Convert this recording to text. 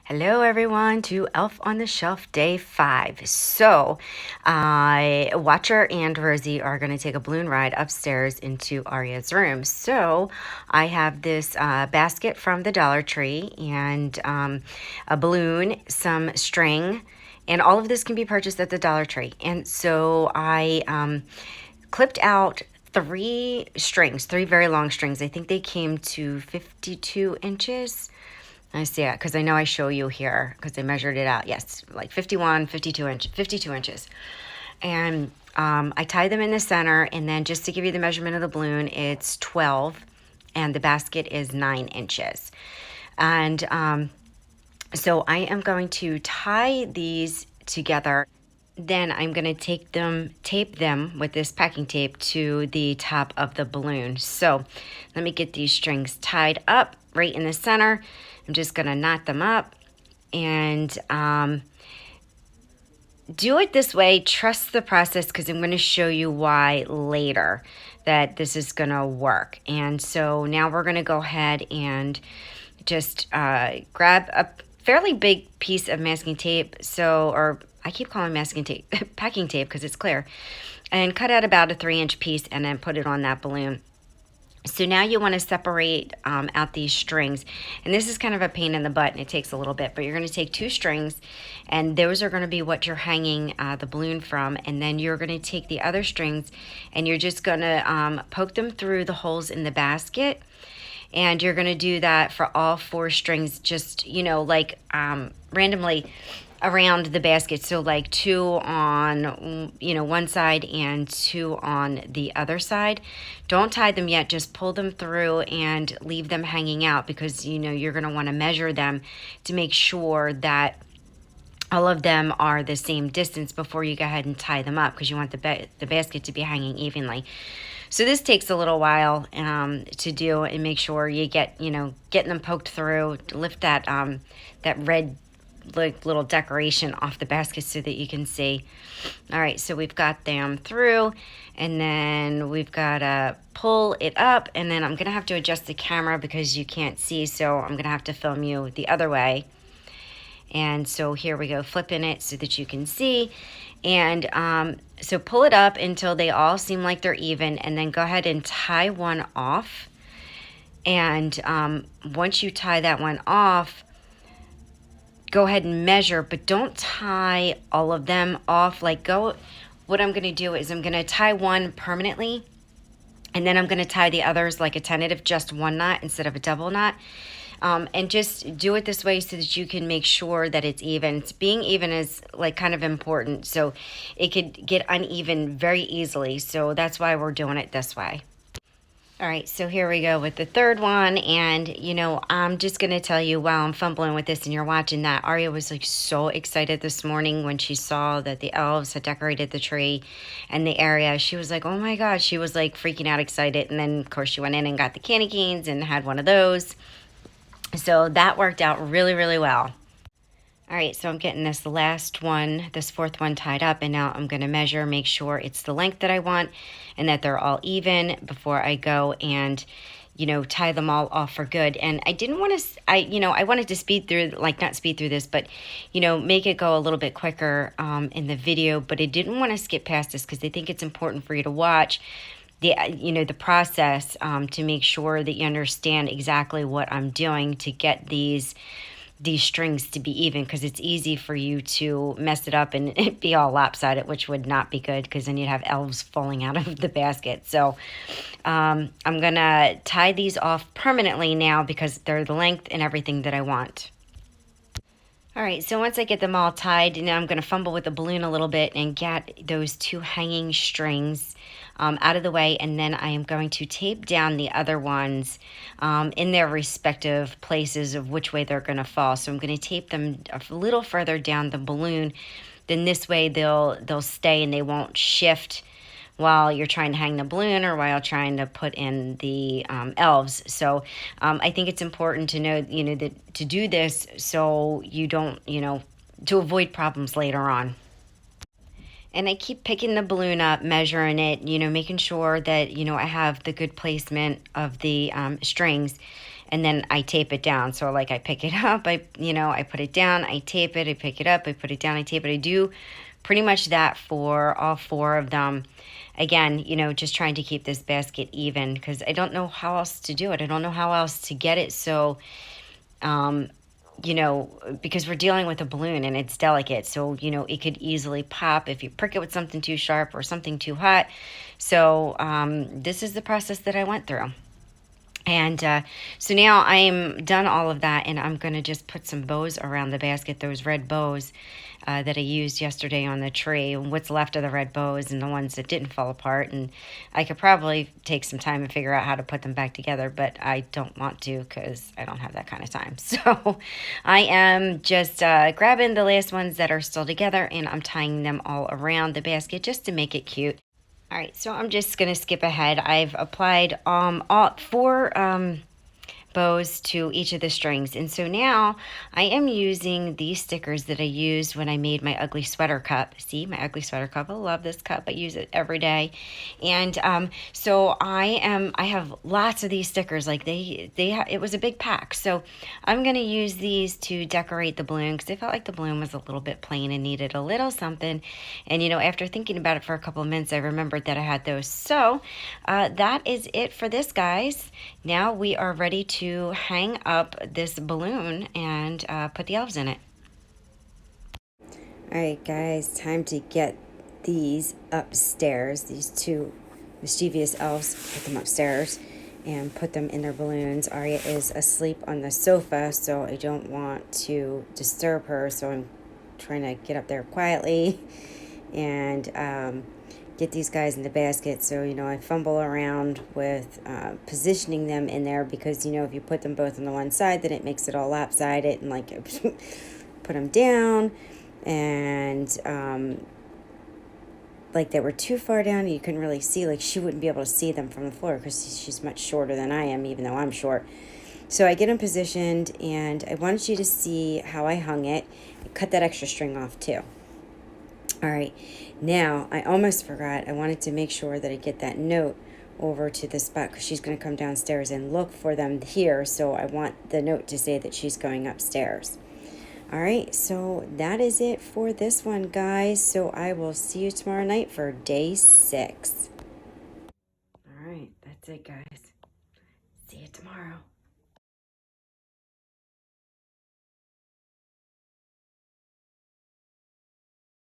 Hello everyone to Elf on the Shelf Day 5. So, Watcher and Rosie are going to take a balloon ride upstairs into Arya's room. So, I have this basket from the Dollar Tree and a balloon, some string, and all of this can be purchased at the Dollar Tree. And so, I clipped out three very long strings. I think they came to 52 inches. I see it because I know I show you here because I measured it out. Yes, like 52 inches. And I tie them in the center, and then just to give you the measurement of the balloon, it's 12, and the basket is 9 inches. And so I am going to tie these together. Then I'm going to tape them with this packing tape to the top of the balloon. So let me get these strings tied up right in the center. I'm just going to knot them up and do it this way. Trust the process because I'm going to show you why later that this is going to work. And so now we're going to go ahead and just grab a fairly big piece of masking tape. Or I keep calling masking tape, packing tape because it's clear. And cut out about a 3-inch piece and then put it on that balloon. So now you want to separate out these strings. And this is kind of a pain in the butt and it takes a little bit. But you're going to take 2 strings and those are going to be what you're hanging the balloon from. And then you're going to take the other strings and you're just going to poke them through the holes in the basket. And you're going to do that for all 4 strings, just, randomly around the basket. So like 2 on, one side and 2 on the other side. Don't tie them yet. Just pull them through and leave them hanging out because, you're going to want to measure them to make sure that all of them are the same distance before you go ahead and tie them up because you want the basket to be hanging evenly. So this takes a little while to do and make sure you getting them poked through, lift that red little decoration off the basket so that you can see. All right, so we've got them through and then we've got to pull it up and then I'm going to have to adjust the camera because you can't see, so I'm going to have to film you the other way. And so here we go, flipping it so that you can see. And so pull it up until they all seem like they're even and then go ahead and tie one off. And once you tie that one off, go ahead and measure, but don't tie all of them off. What I'm going to do is I'm going to tie one permanently and then I'm going to tie the others like a tentative, just one knot instead of a double knot. And just do it this way so that you can make sure that it's even. Being even is like kind of important. So it could get uneven very easily. So that's why we're doing it this way. All right, so here we go with the third one. And, I'm just going to tell you while I'm fumbling with this and you're watching that, Arya was like so excited this morning when she saw that the elves had decorated the tree and the area. She was like, oh my gosh, she was like freaking out excited. And then, of course, she went in and got the candy canes and had one of those. So that worked out really, really well. All right, so I'm getting this fourth one tied up, and now I'm going to measure, make sure it's the length that I want and that they're all even before I go and, tie them all off for good. And I didn't want to, I wanted to speed through, not speed through this, but, make it go a little bit quicker in the video, but I didn't want to skip past this because I think it's important for you to watch the process to make sure that you understand exactly what I'm doing to get these strings to be even, because it's easy for you to mess it up and it be all lopsided, which would not be good because then you'd have elves falling out of the basket. So I'm gonna tie these off permanently now because they're the length and everything that I want. All right, so once I get them all tied, now I'm going to fumble with the balloon a little bit and get those 2 hanging strings out of the way, and then I am going to tape down the other ones in their respective places of which way they're going to fall. So I'm going to tape them a little further down the balloon. Then this way they'll stay and they won't shift while you're trying to hang the balloon or while trying to put in the elves. So I think it's important to know, that to do this so you don't, to avoid problems later on. And I keep picking the balloon up, measuring it, making sure that, I have the good placement of the strings. and then I tape it down. So like I pick it up, I put it down, I tape it, I pick it up, I put it down, I tape it. I do pretty much that for all 4 of them. Again, just trying to keep this basket even because I don't know how else to do it. I don't know how else to get it so, because we're dealing with a balloon and it's delicate. So, it could easily pop if you prick it with something too sharp or something too hot. So, this is the process that I went through. And so now I'm done all of that, and I'm going to just put some bows around the basket, those red bows that I used yesterday on the tree, what's left of the red bows and the ones that didn't fall apart. And I could probably take some time and figure out how to put them back together, but I don't want to because I don't have that kind of time. So I am just grabbing the last ones that are still together, and I'm tying them all around the basket just to make it cute. All right, so I'm just going to skip ahead. I've applied all 4 bows to each of the strings. And so now I am using these stickers that I used when I made my ugly sweater cup. See, my ugly sweater cup. I love this cup. I use it every day. And so I have lots of these stickers. Like it was a big pack. So I'm going to use these to decorate the balloon because I felt like the balloon was a little bit plain and needed a little something. And after thinking about it for a couple of minutes, I remembered that I had those. So that is it for this, guys. Now we are ready to hang up this balloon and put the elves in it. All right, guys, time to get these upstairs. These 2 mischievous elves, put them upstairs and put them in their balloons. Aria is asleep on the sofa, so I don't want to disturb her, so I'm trying to get up there quietly and get these guys in the basket. So, I fumble around with positioning them in there because, if you put them both on the one side, then it makes it all lopsided and like put them down and like they were too far down and you couldn't really see, like she wouldn't be able to see them from the floor because she's much shorter than I am, even though I'm short. So I get them positioned, and I wanted you to see how I hung it. I cut that extra string off too. All right, now I almost forgot. I wanted to make sure that I get that note over to the spot because she's going to come downstairs and look for them here. So I want the note to say that she's going upstairs. All right, so that is it for this one, guys. So I will see you tomorrow night for day 6. All right, that's it, guys. See you tomorrow.